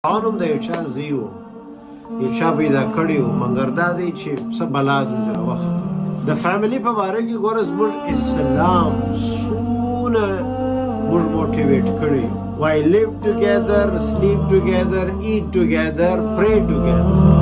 قانون د یو چا زوی و یو چا پیدا کړی و مګر دا دی چې څه بلا زلزله وخته د فیملي په باره کې ګوره زموږ اسلام څونه موږ موټیویټ کړي why live together, sleep together, eat together, pray together.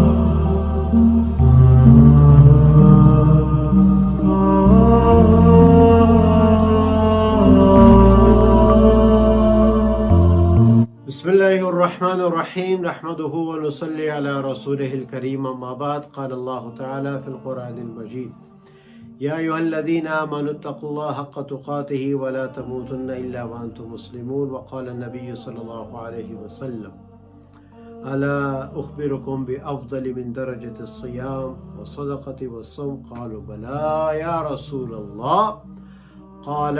بسم الله الرحمن الرحيم نحمده ونصلي على رسوله الكريم أما بعد قال الله تعالى في القرآن المجيد يا أيها الذين آمنوا اتقوا الله حق تقاته ولا تموتن إلا وأنتم مسلمون وقال النبي صلى الله عليه وسلم ألا أخبركم بأفضل من درجة الصيام والصدقة والصوم قالوا بلى يا رسول الله قال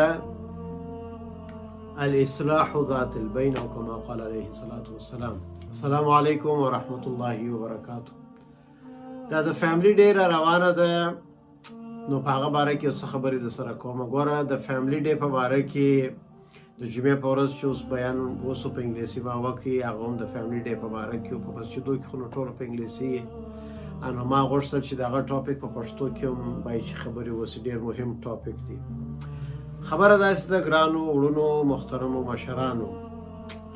الإصلاح ذات البين أو كما قال عليه الصلاة والسلام. السلام عليكم ورحمة الله وبركاته. دا د فیملی ډے را روانه ده نو په هغه باره کې څه خبرې د سره کوم. ګوره د فیملی ډے په باره کې د جمعې په ورځ چې اوس بیان اوسو په انګلیسي ما وکړي هغه هم د فیملی ډے په باره کې په مسجدو کې خو نو ټول په انګلیسي انو ما غوښتل چې دغه ټاپک په پښتو کې هم باید چې خبرې وسي. ډېر مهم ټاپک دی. خبره داسې ده ګرانو وړونو محترمو مشرانو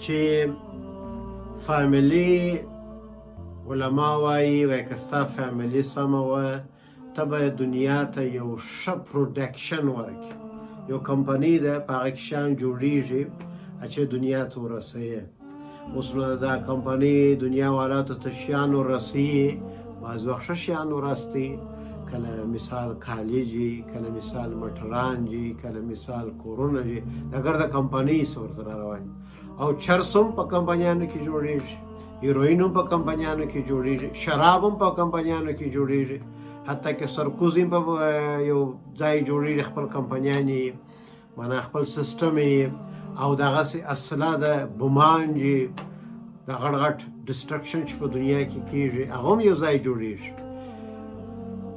چې فیملی علما وایي که ستا فیملی سمه وه ته به دنیا ته یو ښه پروډکشن ورکړي. یو کمپنۍ ده په هغه کې شیان جوړیږي چې دنیا ته ورسوي. اوس نو دا کمپنۍ دنیا والو ته شیان ورسوي بعض وخت ښه شیان ورسوي کله مثال کالجی کله مثال مټران جی کله مثال کورونه جی اگر د کمپنۍ سره تر روان او چرسم په کمپنیانو کې جوړیږي هیروین په کمپنیانو کې جوړیږي شراب په کمپنیانو کې جوړیږي حتی که سرکوزی په یو ځای جوړیږي خپل کمپنیانی معنا خپل سیستم او دغه اصله د بومان جی د غړغټ ډسټرکشن چې په دنیا کې کیږي هغه یو ځای جوړیږي.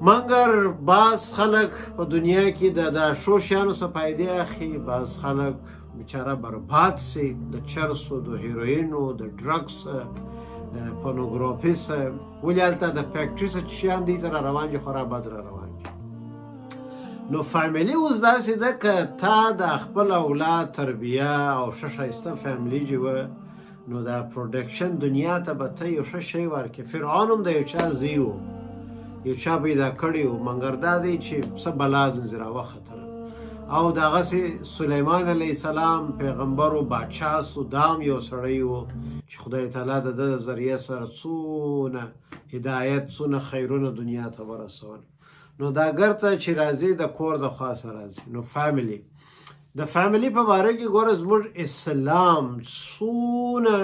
مګر بعض خلک په دنیا کې د ښو شیانو څخه فایدې اخلي بعض خلک بیچاره برباد سي د چرسو د هیروینو د ډرګس پورنوګرافي سره ولې هلته د فیکټري څخه شیان دي در روان دي خورا بد را روان دي. نو فیملی اوس داسې ده که تا د خپل اولاد تربیه او ښه ښایسته فیملی جوړه نو دا پروډکشن دنیا ته به ته یو ښه شی ورکړې. فرعون هم د یو چا زوی و یو چا پیدا کړی و مګر دا دی چې څه بلا زلزله وخته او دغسې سلیمان علیه السلام پیغمبر و بادشاه سو دام یو سړی و چې خدای تعالی د ده ذریعه سره څونه هدایت څونه خیرونه دنیا ته ورسول. نو دا ګرته چې راځي د کور د خوا سره راځي. نو فیملی د فیملی په باره کې ګوره زموږ اسلام څونه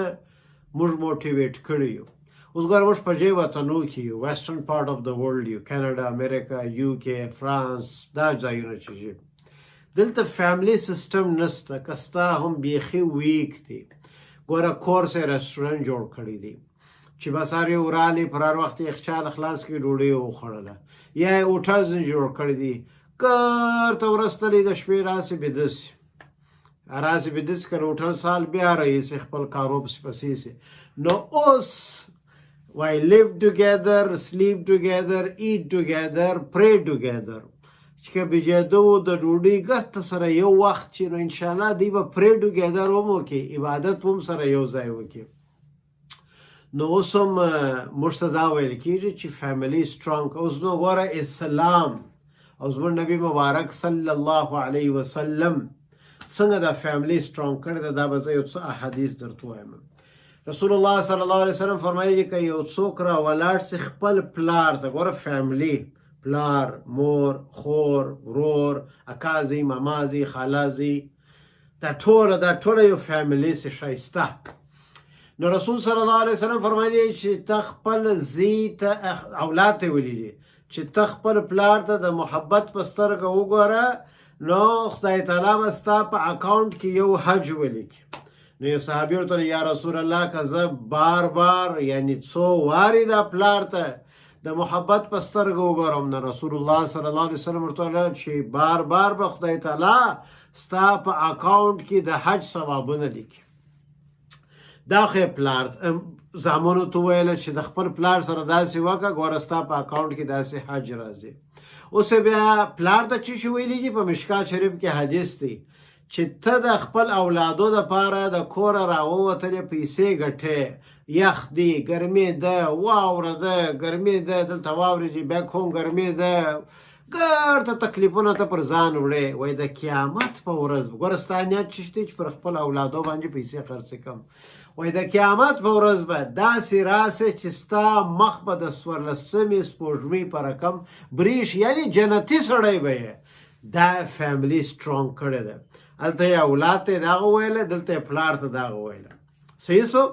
موږ موټیویټ کړي یو. اوس ګوره موږ په دې وطنو کې یو ویسټرن پارټ اف د ورلډ یو کاناډا امریکا یو کې فرانس دا ځایونه چې دلته فیملی سیستم نسته که ستا هم بیخي ویک دی. ګوره کور سه رستورانت جوړ کړی دی چې بس هر یو رالی پر هر وخت یخچال خلاص کړي ډوډۍ وخوړله یا یې هوټل جوړ کړی دی کار ته ورستلی د شپې راسې بدسې که هوټل سال بیا رئیسې خپل کارو پسې سي. نو اوس why live together, sleep together, eat together, pray together. چې که بجاده و د ډوډۍ ګټ سره یو وخت چې نو انشاءالله دوی به pray together هم وکړي عبادت هم سره یو ځای وکړي. نو اوس هم موږ ته دا ویل کېږي چې فیملی سټرانګ. اوس نو ګوره اسلام او زموږ نبي مبارک صلی الله علیه وسلم څنګه دا فیملی سټرانګ کړی ده دا به زه یو څه احادیث درته وایم. رسول الله صلی الله علیه وسلم فرمایي که یو څوک را ولاړ سي خپل پلار ته ګوره فیملی پلار مور خور ورور اکازي مامازي خالازي دا ټوله یو فیملی سي ښایسته. نو رسول صلی الله علیه وسلم فرمایي چې ته خپل زی ته اولاد ته ولیږي چې ته خپل پلار ته د محبت په سترګه وګوره نو خدای تعالی به ستا په اکاونټ کې یو حج ولیکي. نو یو صحابي ورته یا رسول الله که زه بار بار یعنی څو وارې دا پلار ته د محبت په سترګه وګورم نو رسول الله صلی الله علیه وسلم ورته ویل چې بار بار به خدای تعالی ستا په اکاونټ کې د حج ثوابونه لیکي. دا خو پلار زامنو ته ویله چې د خپل پلار سره داسې وکړه ګوره ستا په اکاونټ کې داسې حج راځي. اوس بیا پلار ته څه شي ویلي دي په مشکات شریف کې حدیث دی چې ته د خپل اولادو دپاره د کوره راووتلې پیسې ګټې، یخ دی، ګرمي ده، واوره ده، ګرمي ده، دلته واورېږي، بیا کوم ګرمي ده، ګرده تکلیفونه ته پر ځان وړې. وایي د قیامت په ورځ ګوره ستا نیت چې شته چې پر خپل اولادو باندې پیسې خرڅې کړم. وایي د قیامت په ورځ به داسې راسې چې ستا مخ به د 14مې سپوږمۍ په رقم بریښ، یعنې جنتي سړی به یې. دا فیملی سترونګ کړې ده. هلته یې اولاد ته یې دغه ویله، دلته یې پلار ته دغه ویله. صحیح سو.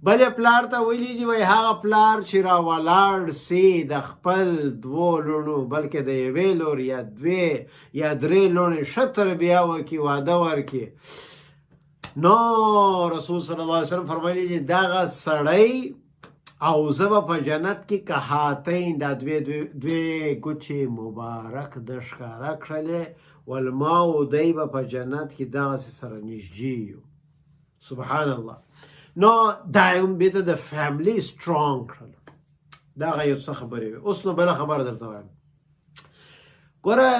بل یې پلار ته ویلي دي وایي هغه پلار چې راولاړ سي د خپل 2 لوڼو بلکې د 1 لور یا 2 یا 3 لوڼې ښه تربیه وکړي، واده ورکړي، نو رسول صلی الله علیه وسلم فرمایلي چې دغه سړی او زه به په جنت کې که هاتین دا 2 ګوتې مبارک د ښکاره کړلې والما او دی به په جنت کې دغسې سره نږدې یو. سبحان الله. نو دا هم بیته د فیملی سترونګ کړل. دغه یو څه خبرې وې. اوس نو بله خبره درته وایم. ګوره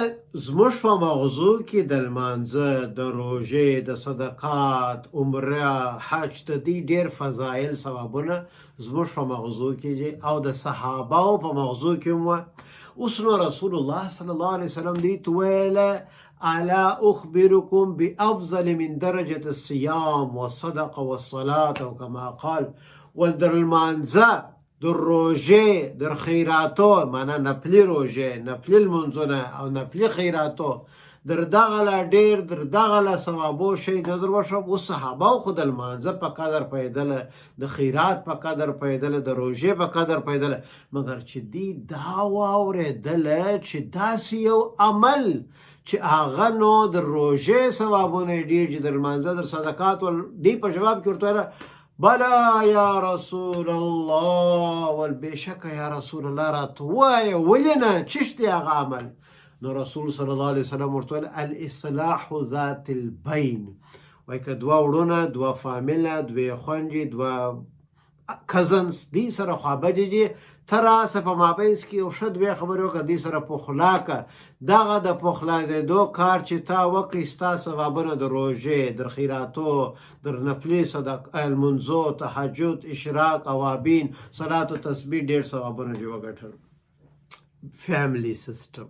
زموږ په مغزو کې د لمانځه، د روژې، د صدقات، عمره، حج، د دې ډېر فضایل ثوابونه زموږ په مغزو کې دي او د صحابهو په مغزو کې هم وه. اوس نو رسول الله صلی الله علیه وسلم دې ته ویله الا اخبرکم بافضل من درجة الصيام والصدقه والصلاه او کما قال. ول در لمانځه، در روژې، در خیراتو، معنا نفلي روژې، نفلي لمونځونه او نفلي خیراتو، در دغه لا ډېر در دغه لا ثوابو شی نه در وښیم. اوس صحابهو خو د لمانځه په قدر پوهېدله، د خیرات په قدر پوهېدله، د روژې په قدر پوهېدله، مګر چې دوی دا واورېدله چې داسې یو عمل چې هغه نو د روژې ثوابونه یې ډېر چې د لمانځه، در صدقات دی په جواب کې ورته ویله بلا یا رسول الله، ول بېشکه یا رسول الله راته ووایه ولې نه چشت دی هغه عمل. نو رسول صلی الله علیه وسلم ورته ویل الاصلاح ذات البین. وایي که 2 وړونه، 2 فامیله، 2 خویندې، 2 کزنس دې سره خوابدي دي، ته راسه په مابینځ کې یو ښه 2 خبرې وکړه، دې سره پخلا کړه. دغه د پخلادېدو کار چې تا وکړې ستا ثوابونه د روژې، در خیراتو، در نفلي لمونځو، تهجد، اشراق، اوابین، صلات و تسبیح ډېر ثوابونه دې وګټل. فیملی سیسټم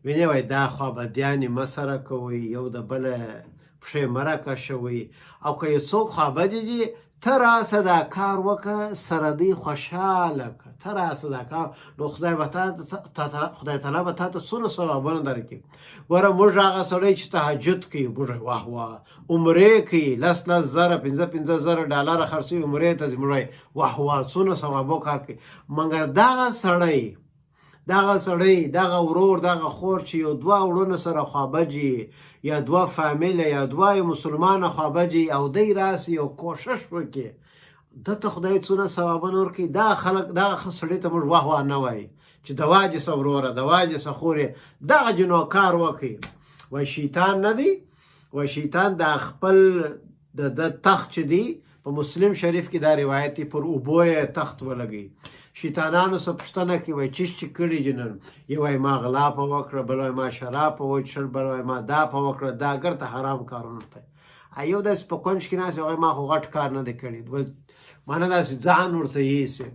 وینې وایي دا خوابدیانې مه سره کوئ، یو د بله پښې مه راکشوئ، او که یو څوک خوابدي دي ته راسه دا کار وکړه، سره دی خوشحاله کړه، ته راسه دا کار، نو خدای تعالی به تا ته څونه ثوابونه درکړي. ګوره موږ هغه سړی چې تهجد کوي، موږ واه واه، عمرې کوي، 10 زره 15 زره ډالره خرڅوي عمرې ته ځي، موږ واه واه څونه ثوابو کار کوي. مګر دغه سړی، دغه ورور، دغه خور چې یو 2 وړونه سره خوابدي، یا 2 فامیله، یا 2 مسلمانه خوابدي، او دی راسي یو کوشش وکړي دته خدای څونه ثوابونه ورکړي. دغه خلک، دغه سړي ته موږ واه واه نه وایي چې د واجې څه وروره، د واجې څه خورې، دغه جنو کار وکړي. وایي شیطان نه دی، وایي شیطان د خپل د تخت چې دی په مسلم شریف کې دا روایت دی، پر اوبو یې تخت ولګوي. شیطانانو څه پوښتنه کوي، وایي چیش چې کړي دي نن، یو وایي ما غلا په وکړه، بل وایي ما شراب په وڅښل، بل وایي ما دا په وکړه، دا ګرته حرام کارونه ته. یو داسې په کونج کې ناست وایي ما خو غټ کار نه دی کړی، بل معنی داسې ځان ورته ایسي.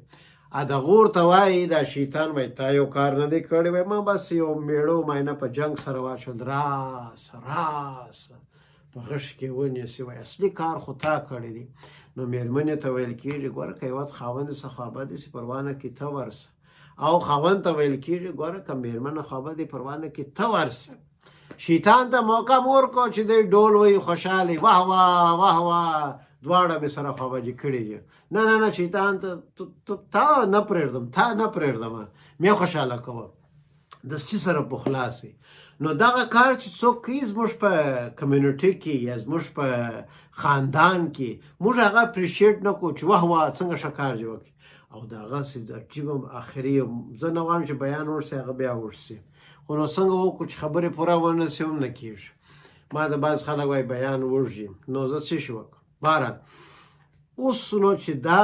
دغه ورته وایي دا شیطان وایي تا یو کار نه دی کړی، وایي ما بس یو میړه ماینه په جنګ سره واچول، راس په غش کې ونیسي، وایي اصلي کار خو تا کړی دی. نو مېرمنې ته ویل کېږي ګوره که یو وخت خاوند څه خوابدي سي پروا نه کړي ته ورسه، او خاوند ته ویل کېږي ګوره که مېرمنه خوابدي پروا نه کړي ته ورسه. شیطان ته موقع مه ورکوه چې دی ډول وایي خوشحالي، واه واه واه واه دواړه مې سره خوابدي کړي دي. نه شیطان ته تا نه پرېږدم مې خوشحاله کوه، دستي سره پخلا سي. نو دغه کار چې څوک کوي زموږ په کمیونټي کې یا زموږ په خاندان کې، موږ هغه اپریشیټ نه کوو چې واه واه څنګه ښه کار جوړ کړي. او د هغه عجیب اخري، زه نه غواړم چې بیان ورسي، هغه بیا ورسي، خو نو څنګه وکړو چې خبرې پوره ونه سي هم نه کېږي. ما د بعض خلک وایي بیان وږي، نو زه څه شي وکړم. بهرحال اوس نو چې دا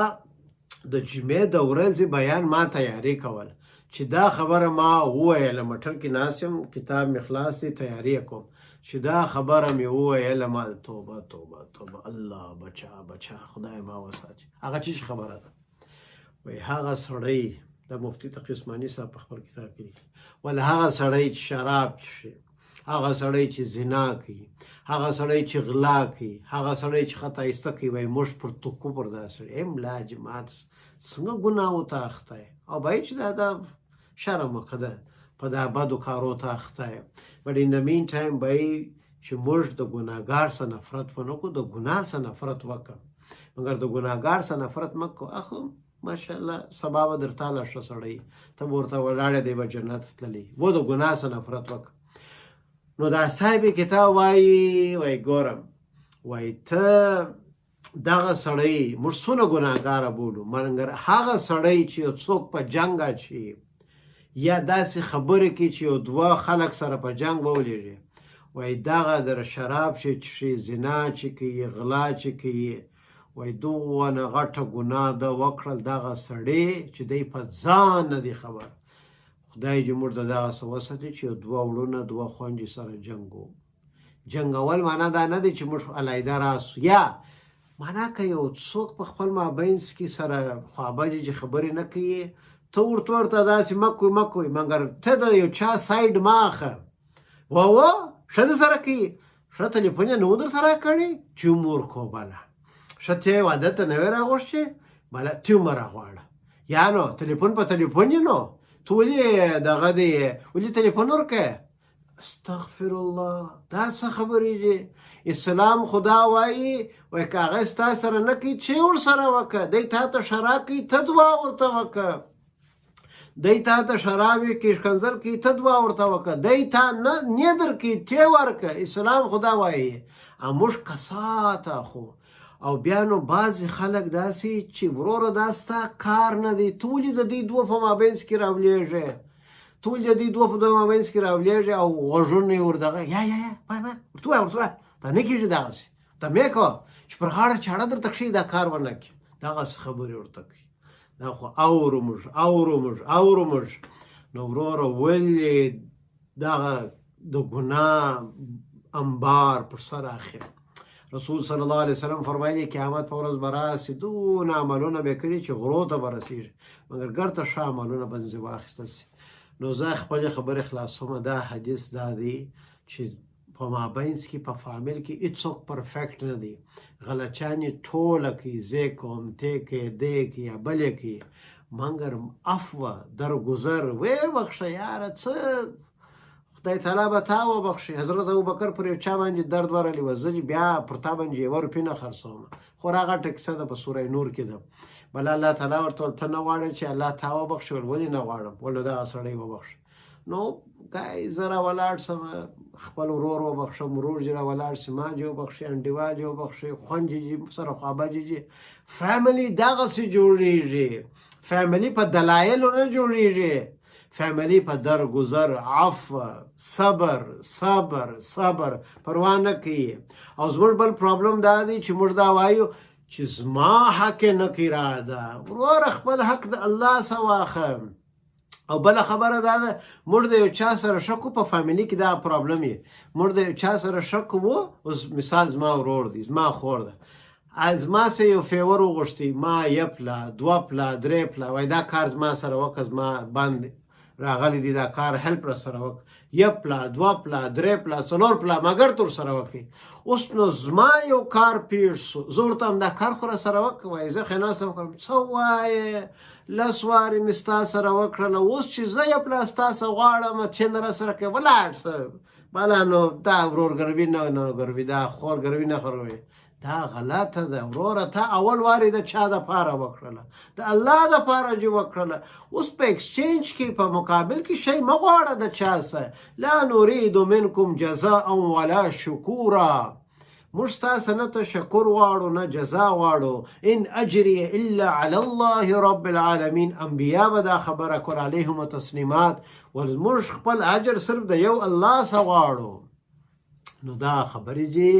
د جمعې د ورځې بیان ما تیاری کول چې دا خبره ما وویله موټر کې ناست یم کتاب مې خلاص دی تیاری کوم چې دا خبره مې وویله ما توبه توبه توبه الله بچا بچا خدای ما وساتي هغه چی خبره ده وای هغه سړی د مفتی تقی عثماني صاحب په خپل کتاب کې لیکي ول هغه سړی چې شراب څښي هغه سړی چې زنا کوي هغه سړی چې غلا کوي هغه سړی چې خطا ایسته کوي وای موږ پر توکو پر دا سړی املا جماعت څنګه ګناه وته اخته او بای چې دا شرم کده په دا بدو کارو ته اخته but in the meantime بای چې موږ د ګناهګار سره نفرت ونکو د ګناه سره نفرت وکړو مګر د ګناهګار سره نفرت مکو اخو ماشاءالله سبب در تعالی شو سړی ته ورته ولاړې دی به جنت تللی و د ګناه سره نفرت وکړو نو دا صاحب کتاب وای ګورم وای ته دغه سړی موږ څونه ګناهګاره بولو مګر هغه سړی چې څوک په جنګ اچي یا داسې خبره کې چې یو دوه خلک سره په جنگ وولېږي وای دغه در شراب چې زنا چې کوي غلا چې کوي وای دونه غټه ګناه ده وکړل دغه سړی چې دی په ځان نه دی خبر خدای چې موږ د دغه څه وساتي چې دوه وړونه دوه خویندې سره جنګو جنګول معنا دا نه دی چې موږ علیحده راسو یا معنا که یو څوک په خپل مابینځ کې سره خوابدې خبرې نه کوي ته ورته داسې مکوی مګر ته د یو چا سایډ مه اخه وا ښه د سره کوي ښه تلیفون یې نه و درته راکړی چې مورکو بله ښه ته یې واده ته نه وې راغوښتې بله ته مه راغواړه یا نو تلیفون په تلیفون یې نو ته ولې دغه دی ولې تلیفون ورکړې استغفر الله دا څه خبرې دي اسلام خدا وایي وایي که هغه ستا سره نه کوي چې ورسره وکړه دی تا ته شراب کوي ته دعا ورته وکړه دی تا ته شرابې کې ښکنځل کوي ته دعا ورته وکړه دی تا نه درکوي ته ورکړه اسلام خدا وایي موږ کسات اخو او بیا نو بعضې خلک داسې چې وروره دا ستا کار نه دی ته ولې د دې دوه په مابینځ کې راولېږې ټول د دې دوه په مابینځ کې راولېږي او غوږونه یې وردغه یا ورته وایه دا نه کېږي دغسې ته مې کوه چې پر غاړه چاړه درته کښېږي دا کار ونه کړي دغسې خبرې ورته کوي دا خو اورو موږ نو وروره ولې دغه د ګناه انبار پر سر اخر رسول صلی الله علیه وسلم فرمایي قیامت په ورځ به راسي دونه عملونه به کړي چې غرو ته به رسېږي مګر ګرته ښه عملونه به ځینې واخیستل سي نو زه خپلې خبرې خلاصوم دا حدیث دا دی چې په مابینځ کې په فامیل کې هېڅوک پرفیکټ نه دی غلطیانې ټوله کوي زه کوم ته کوې دی کوي یا بلې کوي مګر عفوه درګذر ویې بخښه یاره څه خدای تعالی به تا وبخښي حضرت ابوبکر پر یو چا باندې درد ورغلی و زه بیا پر تا باندې یوه روپۍ نه خرڅوم خو هغه ټکسه ده په سوره نور کې ده بله الله تعالی ورته ته نه غواړې چې الله تا وبخښي ولې نه غواړم ولې دغه سړی وبخښي نو ګای زه راولاړ سم خپل ورور وبخښم ورور چې راولاړ سي ما چې وبخښي انډیوال چې وبخښي خویندې چې سره خوابدې چې فیملي دغسې جوړېږي فیملي په دلایلو نه جوړېږي فیملی په درګذر عفو صبر پروا نه کوي او زموږ بل پرابلم دا دی چې موږ دا وایو چې زما حق نه کوي راده وروره خپل حق د الله څخه واخه او بله خبره دا ده موږ د یو چا سره شک په فیملي کې دا پرابلم یې موږ د یو چا سره شک وو اوس مثال زما ورور دی زما خور ده زما څه یو فیور وغوښتي ما یو پله دوه پله درې پله وایي دا کار زما سره وکړه زما باندې راغلی دی دا کار هلپ را سره وکړه یو پله دوه پله درې پله څلور پله مګر تر سره وکړي اوس نو زما یو کار پیښ سو زه ورته هم دا کار خو را سره وکړه وایي زه خیناسته وکړم څه وایې لس وارې مې ستا سره وکړله اوس چې زه یو پله ستاسه غواړم چې نه را سره کوې ولاړ شه بله نو دا ورورګروي نه ګروي دا خورګروي نه خورګروي دا غلطه ده وروره ته اول وارې د چا دپاره وکړله د الله دپاره چې وکړله اوس په ایکسچینج کې په مقابل کې شی مه غواړه د چا څه لا نرید منکم جزاء ولا شکورا موږ ستاسو نه تشکر غواړو نه جزا غواړو ان اجري الا علی الله رب العالمین انبیا به دا خبره کړ علیهم تسلیمات موږ خپل اجر صرف د یو الله څخه غواړو نو دا خبرې دي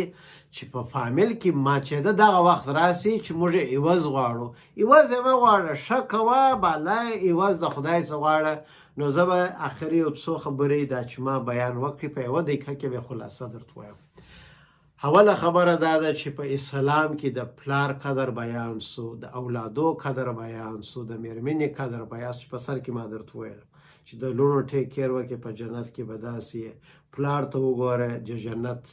چې په فامیل کې ماچېده دغه وخت راسي چې موږ عوض غواړو. عوض یې مه غواړه، ښه کوه، بالا عوض د خدای څه غواړه. نو زه به اخري یو څو خبرې دا چې ما بیان وکړي په یوه دقیقه کې به خلاصه درته وایم. اوله خبره دا ده چې په اسلام کې د پلار قدر بیان سو، د اولادو قدر بیان سو، د میرمنې قدر بیان سو. په سر کې ما درته وویل چې د لوڼو ټیک کیر وکړې په جنت کې به داسې پلار ته وګوره چې جنت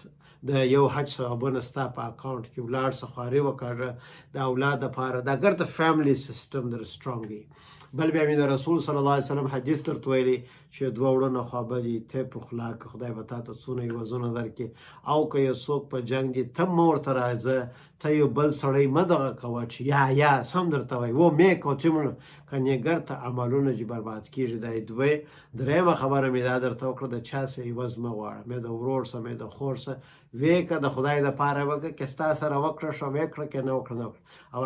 د یو حج ثوابونه ستا په اکاونټ کې ولاړ څه خواري وکړه د اولاد دپاره. دا ګر د فیملی سیسټم در سټرونګ وي. بل بیا مې د رسول صلی الله علیه وسلم حدیث درته ویلي چې دوه وړونه خوابدي ته په خوله که خدای به تا ته څونه عوضونه درکړي، او که یو څوک په جنګ دي ته مه ورته راځه، ته یو بل سړی مه دغه کوه چې یا سم درته وایي و میک او تیمړه کنیګر ته عملونه چې برباد کېږي. دا دوی. درېیمه خبره مې دا درته وکړه د چا څه عوض مه غواړه، مې د ورور څه مې د خور څه وې که د خدای دپاره وکړه، که ستا سره وکړه ښه ویې کړه، که نه وکړه نه وکړه. او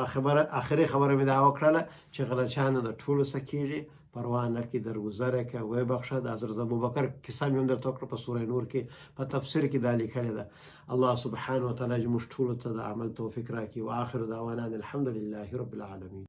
آخري خبره مې دا وکړله چې غلچانه د ټولو څه کېږي، پروا نه کړي، درګذره کړه، ویې بخښه. د حضرت ابوبکر کیسه مې هم درته وکړه په سوره نور کې په تفسیر کې دا لیکلې ده. الله سبحانه وتعالی موږ ټولو ته د عمل توفیق راکړي. واخر دعوانا الحمد لله رب العالمین.